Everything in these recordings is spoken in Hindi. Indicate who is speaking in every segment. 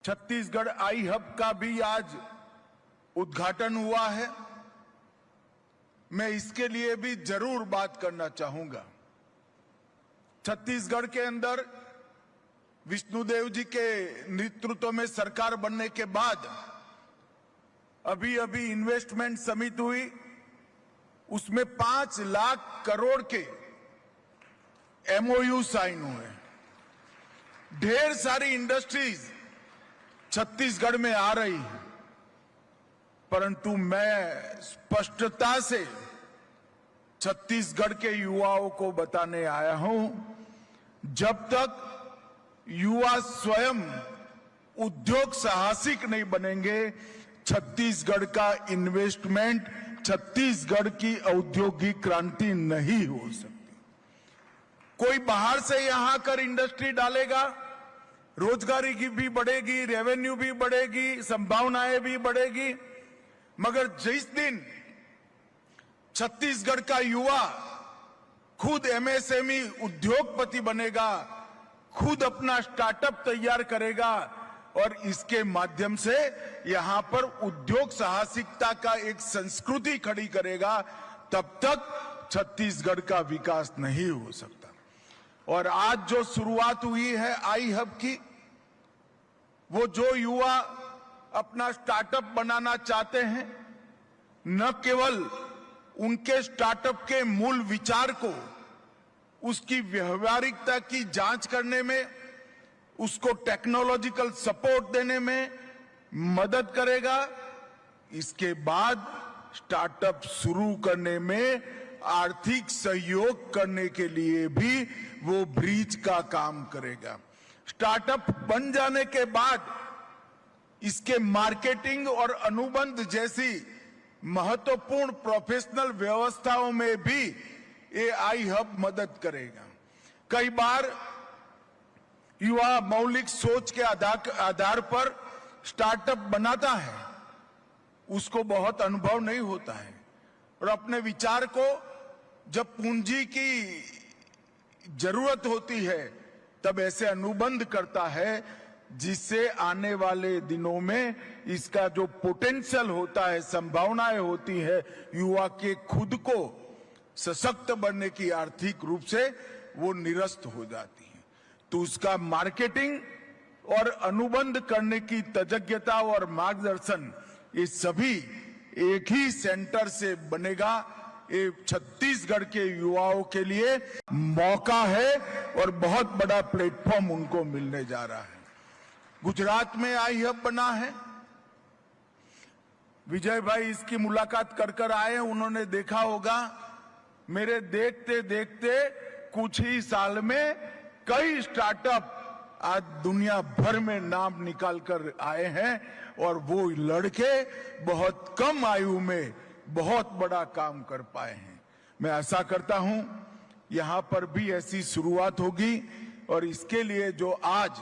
Speaker 1: छत्तीसगढ़ आई हब का भी आज उद्घाटन हुआ है। मैं इसके लिए भी जरूर बात करना चाहूंगा। छत्तीसगढ़ के अंदर विष्णुदेव जी के नेतृत्व में सरकार बनने के बाद अभी इन्वेस्टमेंट समिट हुई, उसमें 5 लाख करोड़ के MOU साइन हुए। ढेर सारी इंडस्ट्रीज छत्तीसगढ़ में आ रही है, परंतु मैं स्पष्टता से छत्तीसगढ़ के युवाओं को बताने आया हूं, जब तक युवा स्वयं उद्योग साहसिक नहीं बनेंगे, छत्तीसगढ़ का इन्वेस्टमेंट, छत्तीसगढ़ की औद्योगिक क्रांति नहीं हो सकती। कोई बाहर से यहां आकर इंडस्ट्री डालेगा, रोजगारी की भी बढ़ेगी, रेवेन्यू भी बढ़ेगी, संभावनाएं भी बढ़ेगी, मगर जिस दिन छत्तीसगढ़ का युवा खुद MSME उद्योगपति बनेगा, खुद अपना स्टार्टअप तैयार करेगा और इसके माध्यम से यहां पर उद्योग साहसिकता का एक संस्कृति खड़ी करेगा, तब तक छत्तीसगढ़ का विकास नहीं हो सकता। और आज जो शुरुआत हुई है आई हब की, वो जो युवा अपना स्टार्टअप बनाना चाहते हैं, न केवल उनके स्टार्टअप के मूल विचार को, उसकी व्यवहारिकता की जांच करने में, उसको टेक्नोलॉजिकल सपोर्ट देने में मदद करेगा, इसके बाद स्टार्टअप शुरू करने में आर्थिक सहयोग करने के लिए भी वो ब्रिज का काम करेगा। स्टार्टअप बन जाने के बाद इसके मार्केटिंग और अनुबंध जैसी महत्वपूर्ण प्रोफेशनल व्यवस्थाओं में भी ये आई हब मदद करेगा। कई बार युवा मौलिक सोच के आधार पर स्टार्टअप बनाता है, उसको बहुत अनुभव नहीं होता है और अपने विचार को जब पूंजी की जरूरत होती है तब ऐसे अनुबंध करता है, जिससे आने वाले दिनों में इसका जो पोटेंशियल होता है, संभावनाएं होती है, युवा के खुद को सशक्त बनने की आर्थिक रूप से वो निरस्त हो जाती है। तो उसका मार्केटिंग और अनुबंध करने की तज्ञता और मार्गदर्शन, ये सभी एक ही सेंटर से बनेगा। ये छत्तीसगढ़ के युवाओं के लिए मौका है और बहुत बड़ा प्लेटफॉर्म उनको मिलने जा रहा है। गुजरात में आई हब बना है, विजय भाई इसकी मुलाकात कर आए, उन्होंने देखा होगा, मेरे देखते देखते कुछ ही साल में कई स्टार्टअप आज दुनिया भर में नाम निकाल कर आए हैं और वो लड़के बहुत कम आयु में बहुत बड़ा काम कर पाए हैं। मैं आशा करता हूं यहां पर भी ऐसी शुरुआत होगी और इसके लिए जो आज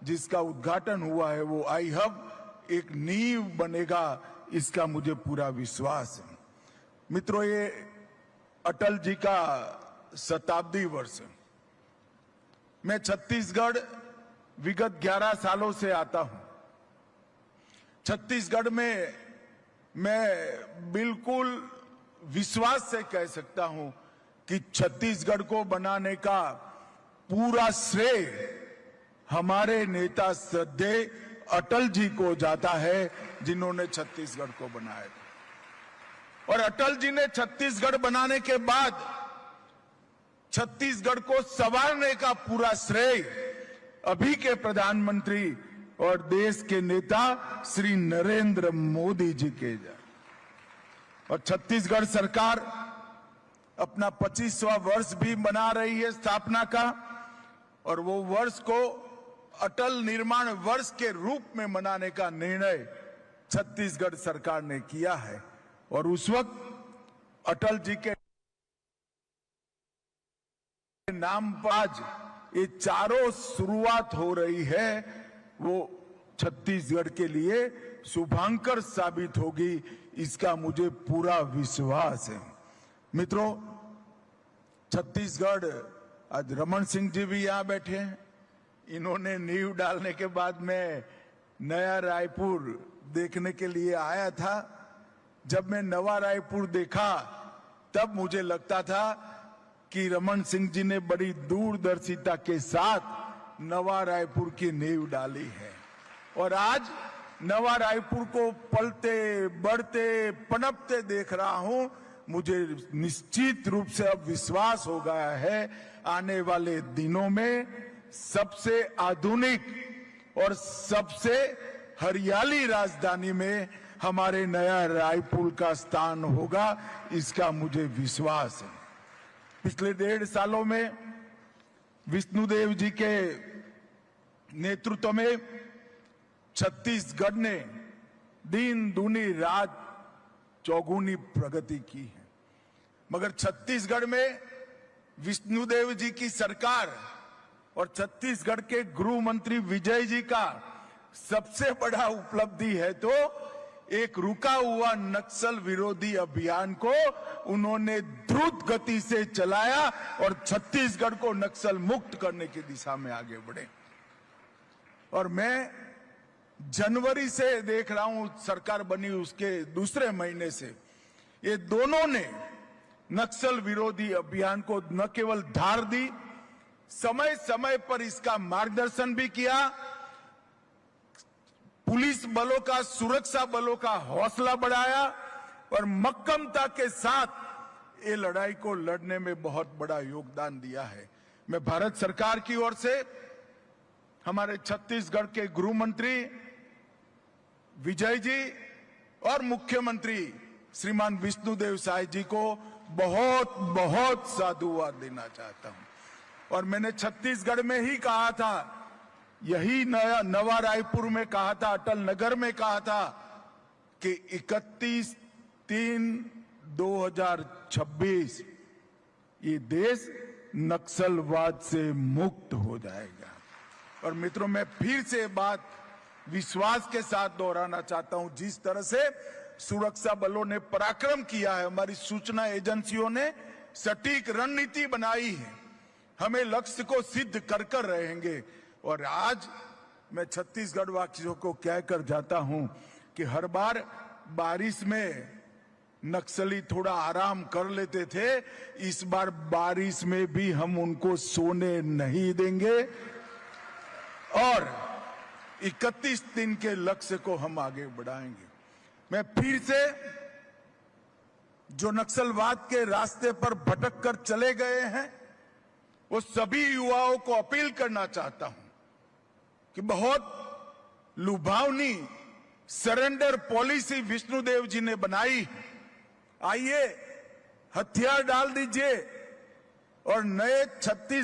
Speaker 1: जिसका उद्घाटन हुआ है वो आई हब एक नींव बनेगा, इसका मुझे पूरा विश्वास है। मित्रों, ये अटल जी का शताब्दी वर्ष है। मैं छत्तीसगढ़ विगत 11 सालों से आता हूं। छत्तीसगढ़ में मैं बिल्कुल विश्वास से कह सकता हूं कि छत्तीसगढ़ को बनाने का पूरा श्रेय हमारे नेता श्रद्धेय अटल जी को जाता है, जिन्होंने छत्तीसगढ़ को बनाया था। और अटल जी ने छत्तीसगढ़ बनाने के बाद छत्तीसगढ़ को संवारने का पूरा श्रेय अभी के प्रधानमंत्री और देश के नेता श्री नरेंद्र मोदी जी के जा। और छत्तीसगढ़ सरकार अपना 25वां वर्ष भी मना रही है स्थापना का, और वो वर्ष को अटल निर्माण वर्ष के रूप में मनाने का निर्णय छत्तीसगढ़ सरकार ने किया है। और उस वक्त अटल जी के नाम पर आज ये चारों शुरुआत हो रही है, वो छत्तीसगढ़ के लिए शुभांकर साबित होगी, इसका मुझे पूरा विश्वास है। मित्रों, छत्तीसगढ़, आज रमन सिंह जी भी यहां बैठे हैं, इन्होंने नींव डालने के बाद मैं नया रायपुर देखने के लिए आया था। जब मैं नवा रायपुर देखा तब मुझे लगता था कि रमन सिंह जी ने बड़ी दूरदर्शिता के साथ नवा रायपुर की नींव डाली है और आज नवा रायपुर को पलते बढ़ते पनपते देख रहा हूं। मुझे निश्चित रूप से अब विश्वास हो गया है आने वाले दिनों में सबसे आधुनिक और सबसे हरियाली राजधानी में हमारे नया रायपुर का स्थान होगा, इसका मुझे विश्वास है। पिछले 1.5 सालों में विष्णुदेव जी के नेतृत्व में छत्तीसगढ़ ने दिन दूनी रात चौगुनी प्रगति की है, मगर छत्तीसगढ़ में विष्णुदेव जी की सरकार और छत्तीसगढ़ के गृह मंत्री विजय जी का सबसे बड़ा उपलब्धि है तो एक रुका हुआ नक्सल विरोधी अभियान को उन्होंने द्रुत गति से चलाया और छत्तीसगढ़ को नक्सल मुक्त करने की दिशा में आगे बढ़े। और मैं जनवरी से देख रहा हूं, सरकार बनी उसके दूसरे महीने से ये दोनों ने नक्सल विरोधी अभियान को न केवल धार दी, समय समय पर इसका मार्गदर्शन भी किया, पुलिस बलों का, सुरक्षा बलों का हौसला बढ़ाया और मक्कमता के साथ ये लड़ाई को लड़ने में बहुत बड़ा योगदान दिया है। मैं भारत सरकार की ओर से हमारे छत्तीसगढ़ के गृह मंत्री विजय जी और मुख्यमंत्री श्रीमान विष्णुदेव साय जी को बहुत बहुत साधुवाद देना चाहता हूं। और मैंने छत्तीसगढ़ में ही कहा था, यही नवा रायपुर में कहा था, अटल नगर में कहा था कि 31/3/2026 ये देश नक्सलवाद से मुक्त हो जाएगा। और मित्रों, मैं फिर से बात विश्वास के साथ दोहराना चाहता हूं, जिस तरह से सुरक्षा बलों ने पराक्रम किया है, हमारी सूचना एजेंसियों ने सटीक रणनीति बनाई है, हमें लक्ष्य को सिद्ध कर रहेंगे। और आज मैं छत्तीसगढ़ वासियों को कहकर जाता हूं कि हर बार बारिश में नक्सली थोड़ा आराम कर लेते थे, इस बार बारिश में भी हम उनको सोने नहीं देंगे और 31 दिन के लक्ष्य को हम आगे बढ़ाएंगे। मैं फिर से जो नक्सलवाद के रास्ते पर भटक कर चले गए हैं वो सभी युवाओं को अपील करना चाहता हूं कि बहुत लुभावनी सरेंडर पॉलिसी विष्णुदेव जी ने बनाई, आइए हथियार डाल दीजिए और नए छत्तीसगढ़